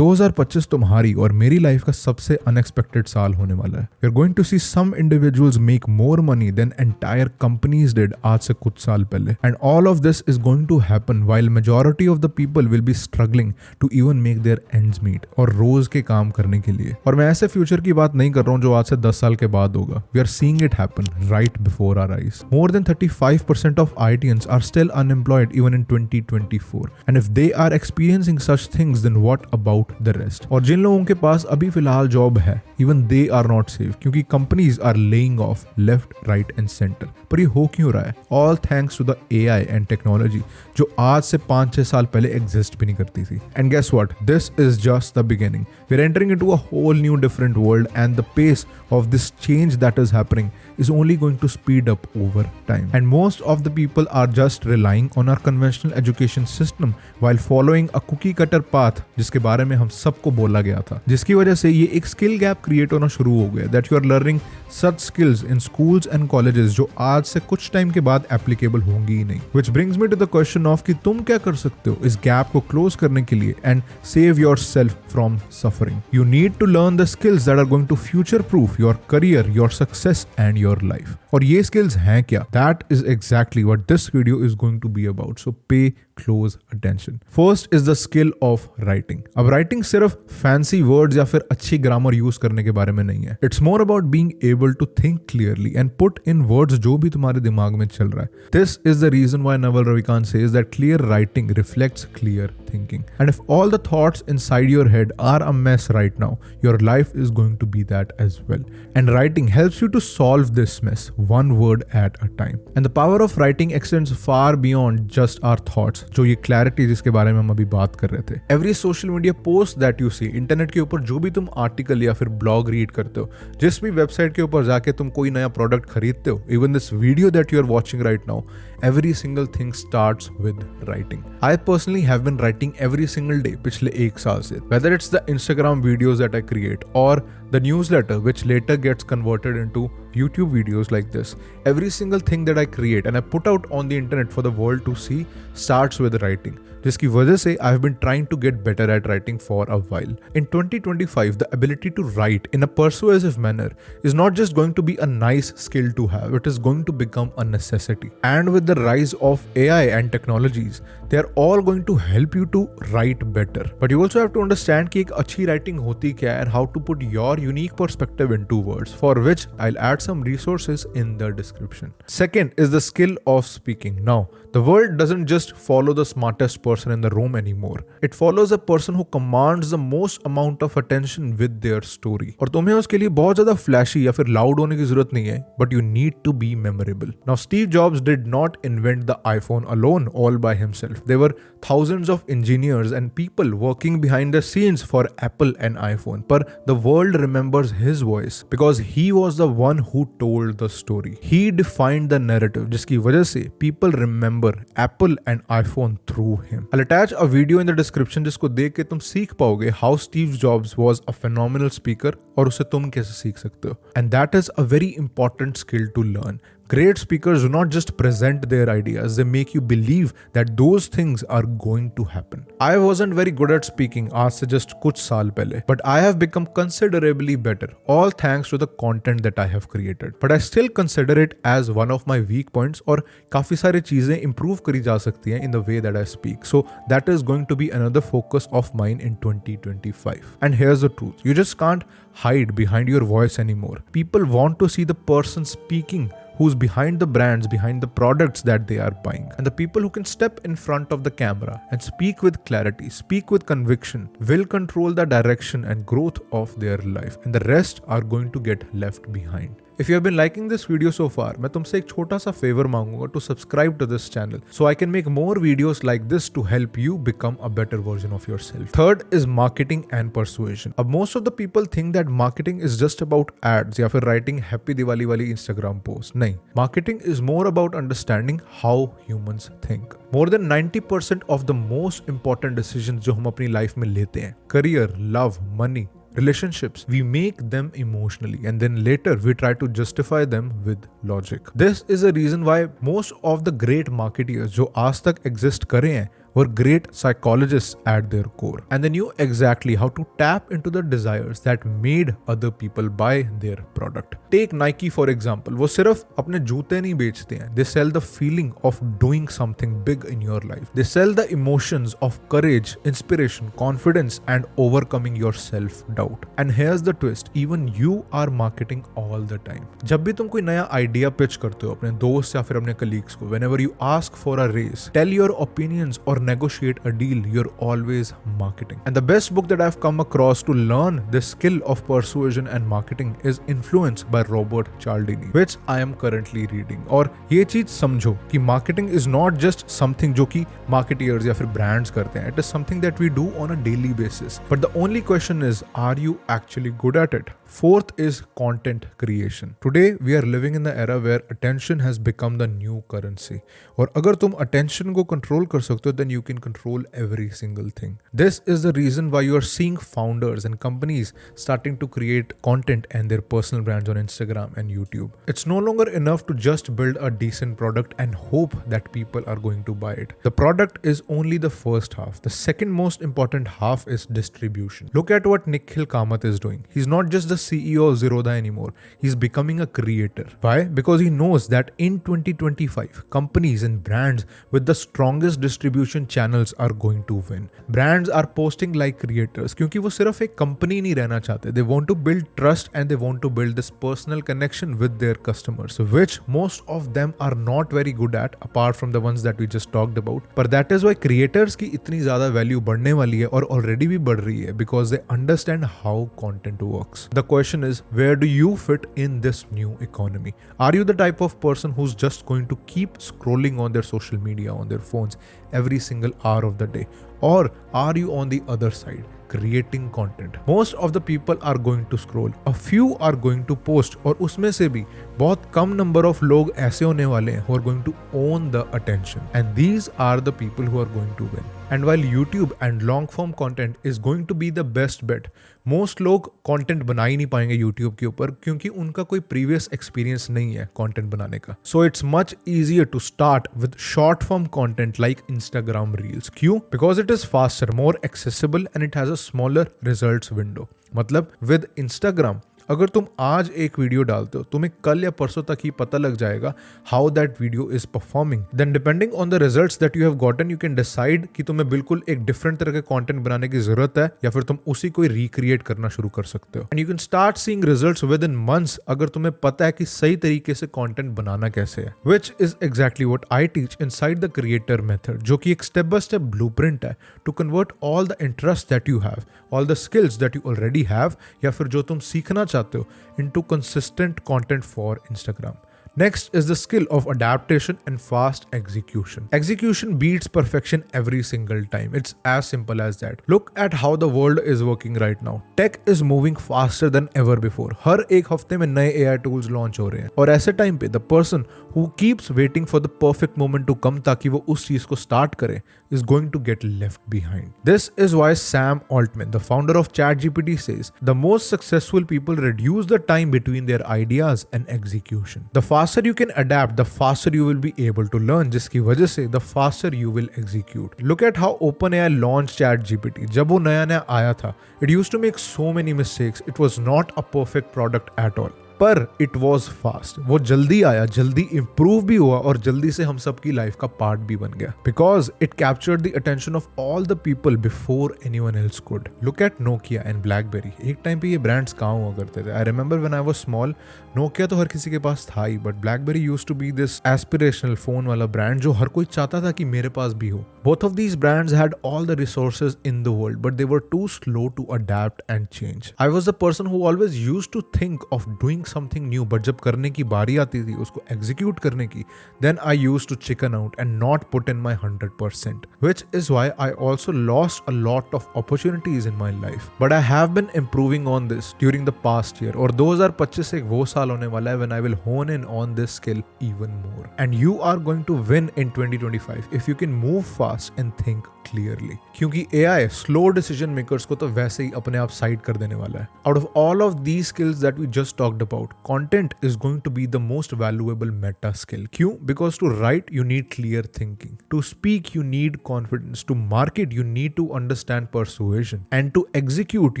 2025 तुम्हारी और मेरी लाइफ का सबसे अनएक्सपेक्टेड साल होने वाला है। We are going to see some individuals make more money than entire companies did आज से कुछ साल पहले, and all of this is going to happen while majority of the people will be struggling to even make their ends meet, और रोज के काम करने के लिए। और मैं ऐसे फ्यूचर की बात नहीं कर रहा हूँ जो आज से 10 साल के बाद होगा। We are seeing it happen right before our eyes. More than 35% of IITians are still unemployed even in 2024, and if they are experiencing such things then what about the rest. और जिन लोगों के पास अभी फिलहाल जॉब है, even they are not safe, क्योंकि companies are laying off left, right and centre. पर ये हो क्यों रहा है? All thanks to the AI and technology जो आज से 5-6 साल पहले एग्जिस्ट भी नहीं करती थी। And guess what, this is just the beginning. We are entering into a whole new different world, and the pace of this change that is happening is only going to speed up over time, and most of the people are just relying on our conventional education system while following a cookie cutter path जिसके बारे में हम सबको बोला गया था, जिसकी वजह से ये एक स्किल गैप क्रिएट होना शुरू हो गया that you are learning such skills in schools and colleges जो आज से कुछ टाइम के बाद एप्लीकेबल होंगी ही नहीं। Which brings me to the question of कि तुम क्या कर सकते हो इस गैप को क्लोज करने के लिए and save yourself from suffering. You need to learn the skills that are going to future proof your career, your success and your life. और ये skills हैं क्या? That is exactly what this video is going to be about. So pay close attention. First is the skill of writing. अब writing सिर्फ fancy words या फिर अच्छी grammar use करने के बारे में नहीं है. It's more about being able to think clearly and put in words जो भी तुम्हारे दिमाग में चल रहा है. This is the reason why Naval Ravikant says that clear writing reflects clear thinking. And if all the thoughts inside your head are a mess right now, your life is going to be that as well. And writing helps you to solve this mess one word at a time. And the power of writing extends far beyond just our thoughts. जो ये clarity जिसके बारे में हम अभी बात कर रहे थे। Every social media post that you see, internet के ऊपर जो भी तुम आर्टिकल या फिर ब्लॉग रीड करते हो, जिस भी वेबसाइट के ऊपर जाके तुम कोई नया प्रोडक्ट खरीदते हो, even this video that you are watching right now, every single thing starts with writing. I personally have been writing every single day पिछले 1 साल से, whether it's the Instagram videos that I create or the newsletter which later gets converted into YouTube videos like this. Every single thing that I create and I put out on the internet for the world to see starts with writing, जिसकी वजह से I have been trying to get better at writing for a while. In 2025, the ability to write in a persuasive manner is not just going to be a nice skill to have, it is going to become a necessity. And with the rise of AI and technologies, they are all going to help you to write better. But you also have to understand कि एक अच्छी writing होती क्या है and how to put your unique perspective into words, for which I'll add some resources in the description. Second is the skill of speaking. Now, the world doesn't just follow the smartest person in the room anymore. It follows a person who commands the most amount of attention with their story. और तुम्हें उसके लिए बहुत ज़्यादा flashy या फिर loud होने की ज़रूरत नहीं है, but you need to be memorable. Now, Steve Jobs did not invent the iPhone alone all by himself. There were thousands of engineers and people working behind the scenes for Apple and iPhone. But the world remembers his voice because he was the one who told the story. He defined the narrative, जिसकी वजह से people remember Apple and iPhone through him. I'll attach a video in the description जिसको देख के तुम सीख पाओगे how Steve Jobs was a phenomenal speaker और उसे तुम कैसे सीख सकते हो. And that is a very important skill to learn. Great speakers do not just present their ideas, they make you believe that those things are going to happen. I wasn't very good at speaking आज से just कुछ साल पहले, but I have become considerably better, all thanks to the content that I have created. But I still consider it as one of my weak points और काफी सारी चीजें improve करी जा सकती हैं in the way that I speak. So that is going to be another focus of mine in 2025. And here's the truth, you just can't hide behind your voice anymore. People want to see the person speaking who's behind the brands, behind the products that they are buying. And the people who can step in front of the camera and speak with clarity, speak with conviction, will control the direction and growth of their life. And the rest are going to get left behind. If you have been liking this video so far, मैं तुमसे एक छोटा सा favor मांगूंगा to subscribe to this channel so I can make more videos like this to help you become a better version of yourself. Third is marketing and persuasion. अब most of the people think that marketing is just about ads या फिर writing happy Diwali वाली Instagram post. नहीं, marketing is more about understanding how humans think. More than 90% of the most important decisions जो हम अपनी life में लेते हैं, career, love, money, relationships, we make them emotionally and then later we try to justify them with logic. This is a reason why most of the great marketeers जो आज तक exist करे हैं were great psychologists at their core, and they knew exactly how to tap into the desires that made other people buy their product. Take Nike for example. वो सिर्फ अपने जूते नहीं बेचते हैं. They sell the feeling of doing something big in your life. They sell the emotions of courage, inspiration, confidence, and overcoming your self-doubt. And here's the twist: even you are marketing all the time. जब भी तुम कोई नया idea pitch करते हो अपने दोस्त या फिर अपने कलीग्स को, whenever you ask for a raise, tell your opinions or negotiate a deal, you're always marketing. And the best book that I've come across to learn this skill of persuasion and marketing is Influence by Robert Cialdini, which I am currently reading. और ये चीज समझो कि marketing is not just something जो कि marketeers या फिर brands करते हैं. It is something that we do on a daily basis. But the only question is, are you actually good at it? Fourth is content creation. Today we are living in the era where attention has become the new currency. और अगर तुम attention को control कर सकते हो, then you can control every single thing. This is the reason why you are seeing founders and companies starting to create content and their personal brands on Instagram and YouTube. It's no longer enough to just build a decent product and hope that people are going to buy it. The product is only the first half. The second most important half is distribution. Look at what Nikhil Kamath is doing. He's not just the CEO of Zerodha anymore. He's becoming a creator. Why? Because he knows that in 2025, companies and brands with the strongest distribution channels are going to win. Brands are posting like creators क्योंकि वो सिर्फ एक company नहीं रहना चाहते. They want to build trust and they want to build this personal connection with their customers, which most of them are not very good at, apart from the ones that we just talked about. But that is why creators की इतनी ज़्यादा value बढ़ने वाली है और already भी बढ़ रही है, because they understand how content works. The question is, where do you fit in this new economy? Are you the type of person who's just going to keep scrolling on their social media, on their phones every single hour of the day? Or are you on the other side, creating content? Most of the people are going to scroll. A few are going to post. और उसमें से भी बहुत कम number of लोग ऐसे होने वाले हैं who are going to own the attention. And these are the people who are going to win. And while YouTube and long form content is going to be the best bet, most लोग content बना ही नहीं पाएंगे YouTube के ऊपर क्योंकि उनका कोई previous experience नहीं है कंटेंट बनाने का. So it's much easier to start with short form content like Instagram Reels. क्यों? Because it is faster, more accessible and it has a smaller results window. मतलब with Instagram अगर तुम आज एक वीडियो डालते हो, तुम्हें कल या परसों तक ही पता लग जाएगा how that video is performing. Then depending on the results that you have gotten, you can decide कि तुम्हें बिल्कुल एक डिफरेंट तरह के कंटेंट बनाने की जरूरत है या फिर तुम उसी को रिक्रिएट करना शुरू कर सकते हो. And you can start seeing results with in months अगर तुम्हें पता है कि सही तरीके से कंटेंट बनाना कैसे है, which is exactly what I teach inside the creator method, जो कि एक स्टेप बाय स्टेप ब्लूप्रिंट है to convert all the interest that you have, all the skills that you already have या फिर जो तुम सीखना चाहते हो, into consistent content for Instagram. Next is the skill of adaptation and fast execution. Execution beats perfection every single time. It's as simple as that. Look at how the world is working right now. Tech is moving faster than ever before. हर एक हफ्ते में नए AI tools launch हो रहे हैं और ऐसे time पे the person who keeps waiting for the perfect moment to come ताकि वो उस चीज को start करे is going to get left behind. This is why Sam Altman, the founder of ChatGPT, says the most successful people reduce the time between their ideas and execution. The faster you can adapt, the faster you will be able to learn, जिसकी वजह से the faster you will execute. Look at how OpenAI launched ChatGPT. जब वो नया आया था, it used to make so many mistakes. It was not a perfect product at all. पर it was fast. वो जल्दी आया, जल्दी इंप्रूव भी हुआ और जल्दी से हम सबकी लाइफ का पार्ट भी बन गया. Because it captured the attention of all the people before anyone else could. Look at Nokia and BlackBerry. एक टाइम पे ये ब्रांड्स कहाँ हुआ करते थे. I remember when I was small, Nokia तो हर किसी के पास था ही, but BlackBerry used to be this aspirational phone वाला ब्रांड जो हर कोई चाहता था कि मेरे पास भी हो. Both of these brands had all the resources in the world, but they were too slow to adapt and change. I was the person who always used to think of doing something new, but जब करने की बारी आती थी उसको execute करने की, then I used to chicken out and not put in my 100%, which is why I also lost a lot of opportunities in my life. But I have been improving on this during the past year, और 2025 एक वो साल होने वाला है when I will hone in on this skill even more. And you are going to win in 2025 if you can move fast and think clearly. क्योंकि AI slow decision makers को तो वैसे ही अपने आप साइड कर देने वाला है. Out of all of these skills that we just talked out, content is going to be the most valuable meta skill. क्यों? Because to write you need clear thinking, to speak you need confidence, to market you need to understand persuasion, and to execute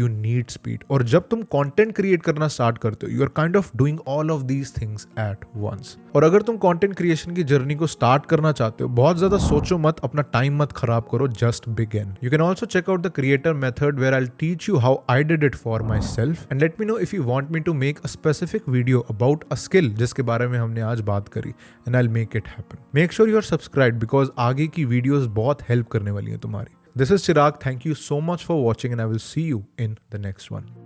you need speed. और जब तुम content create करना start करते हो, you are kind of doing all of these things at once. और अगर तुम content creation की जर्नी को start करना चाहते हो, बहुत ज्यादा सोचो मत, अपना टाइम मत खराब करो, just begin. You can also check out the creator method where I'll teach you how I did it for myself, and let me know if you want me to make a specific video about a skill जिसके बारे में हमने आज बात करी, and I'll make it happen. Make sure you're subscribed because आगे की videos बहुत help करने वाली हैं तुम्हारी. This is Chirag. Thank you so much for watching and I will see you in the next one.